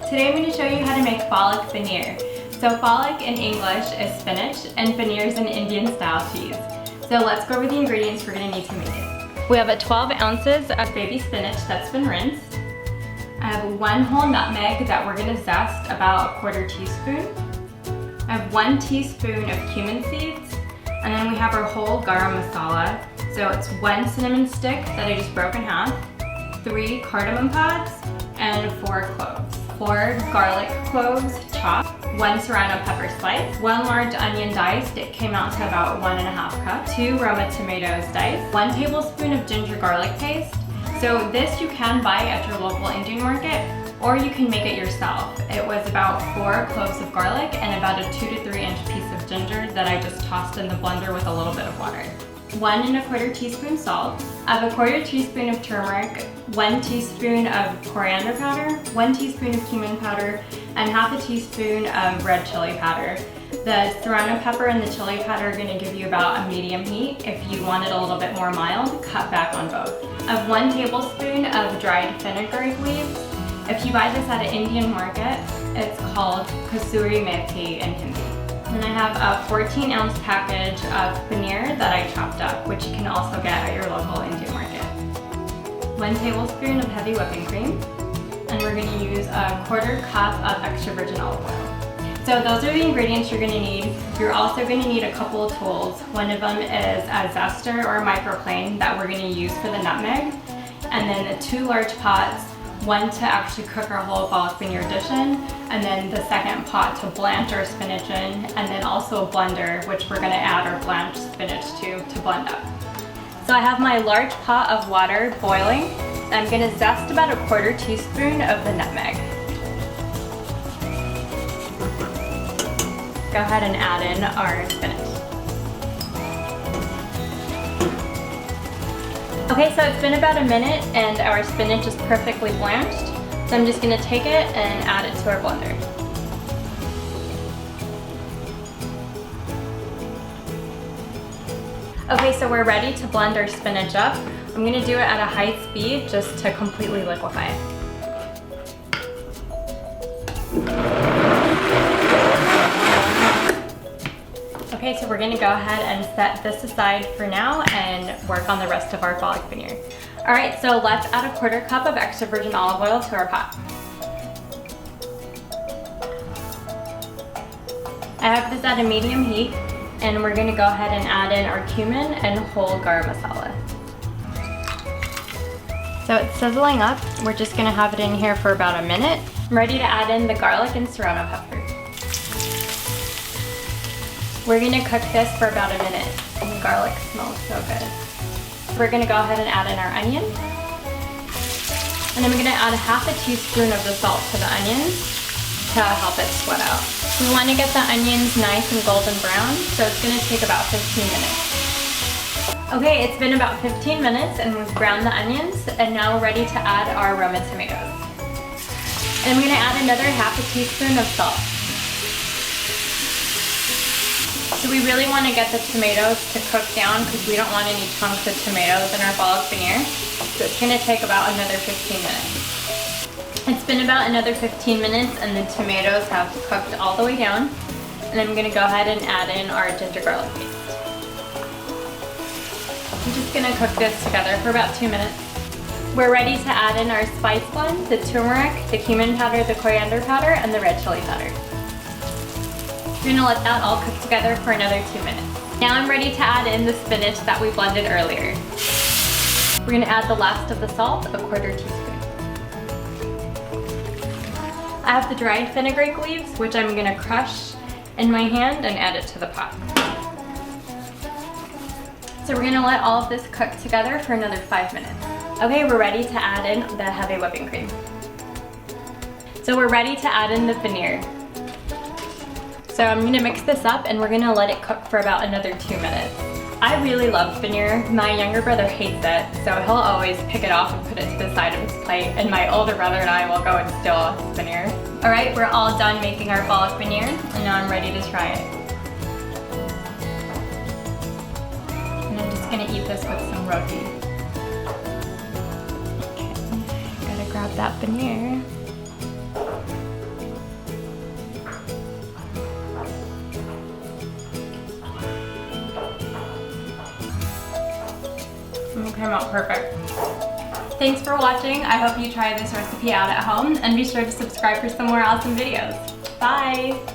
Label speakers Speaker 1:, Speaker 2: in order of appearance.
Speaker 1: Today I'm going to show you how to make Palak Paneer. So palak in English is spinach and paneer is an Indian style cheese. So let's go over the ingredients we're going to need to make it. We have 12 ounces of baby spinach that's been rinsed. I have 1 whole nutmeg that we're going to zest, about 1/4 teaspoon. I have 1 teaspoon of cumin seeds, and then we have our whole garam masala. So it's 1 cinnamon stick that I just broke in half, 3 cardamom pods, and 4 cloves. 4 garlic cloves chopped, 1 serrano pepper slice, 1 large onion diced, it came out to about 1½ cup, 2 Roma tomatoes diced, 1 tablespoon of ginger garlic paste. So this you can buy at your local Indian market, or you can make it yourself. It was about 4 cloves of garlic and about a 2 to 3 inch piece of ginger that I just tossed in the blender with a little bit of water. 1¼ teaspoon salt. I have 1/4 teaspoon of turmeric, 1 teaspoon of coriander powder, 1 teaspoon of cumin powder, and ½ teaspoon of red chili powder. The serrano pepper and the chili powder are going to give you about a medium heat. If you want it a little bit more mild, cut back on both. I have 1 tablespoon of dried fenugreek leaves. If you buy this at an Indian market, it's called kasuri methi in Hindi. And I have a 14-ounce package of paneer that I chopped up, which you can also get at your local Indian market. 1 tablespoon of heavy whipping cream, and we're going to use a 1/4 cup of extra virgin olive oil. So those are the ingredients you're going to need. You're also going to need a couple of tools. One of them is a zester or a microplane that we're going to use for the nutmeg, and then the 2 large pots, one to actually cook our whole palak paneer dish in, and then the second pot to blanch our spinach in, and then also a blender, which we're going to add our blanched spinach to blend up. So I have my large pot of water boiling. I'm going to zest about a 1/4 teaspoon of the nutmeg. Go ahead and add in our spinach. Okay, so it's been about a minute and our spinach is perfectly blanched. So I'm just going to take it and add it to our blender. Okay, so we're ready to blend our spinach up. I'm going to do it at a high speed just to completely liquefy it. Okay, so we're going to go ahead and set this aside for now and work on the rest of our palak paneer. Alright, so let's add a 1/4 cup of extra virgin olive oil to our pot. I have this at a medium heat, and we're going to go ahead and add in our cumin and whole garam masala. So it's sizzling up. We're just going to have it in here for about a minute. I'm ready to add in the garlic and serrano pepper. We're going to cook this for about a minute. And the garlic smells so good. We're going to go ahead and add in our onion. And I'm going to add ½ teaspoon of the salt to the onions to help it sweat out. We want to get the onions nice and golden brown, so it's going to take about 15 minutes. Okay, it's been about 15 minutes and we've browned the onions, and now we're ready to add our Roma tomatoes. And I'm going to add another ½ teaspoon of salt. So we really want to get the tomatoes to cook down because we don't want any chunks of tomatoes in our palak paneer. So it's going to take about another 15 minutes. It's been about another 15 minutes and the tomatoes have cooked all the way down. And I'm going to go ahead and add in our ginger garlic paste. I'm just going to cook this together for about 2 minutes. We're ready to add in our spice blend, the turmeric, the cumin powder, the coriander powder, and the red chili powder. We're going to let that all cook together for another 2 minutes. Now I'm ready to add in the spinach that we blended earlier. We're going to add the last of the salt, a 1/4 teaspoon. I have the dried fenugreek leaves, which I'm going to crush in my hand and add it to the pot. So we're going to let all of this cook together for another 5 minutes. Okay, we're ready to add in the heavy whipping cream. So we're ready to add in the paneer. So I'm going to mix this up and we're going to let it cook for about another 2 minutes. I really love paneer. My younger brother hates it, so he'll always pick it off and put it to the side of his plate, and my older brother and I will go and steal his paneer. Alright, we're all done making our palak paneer, and now I'm ready to try it. And I'm just going to eat this with some roti. Okay, gotta grab that paneer. It came out perfect. Thanks for watching. I hope you try this recipe out at home and be sure to subscribe for some more awesome videos. Bye!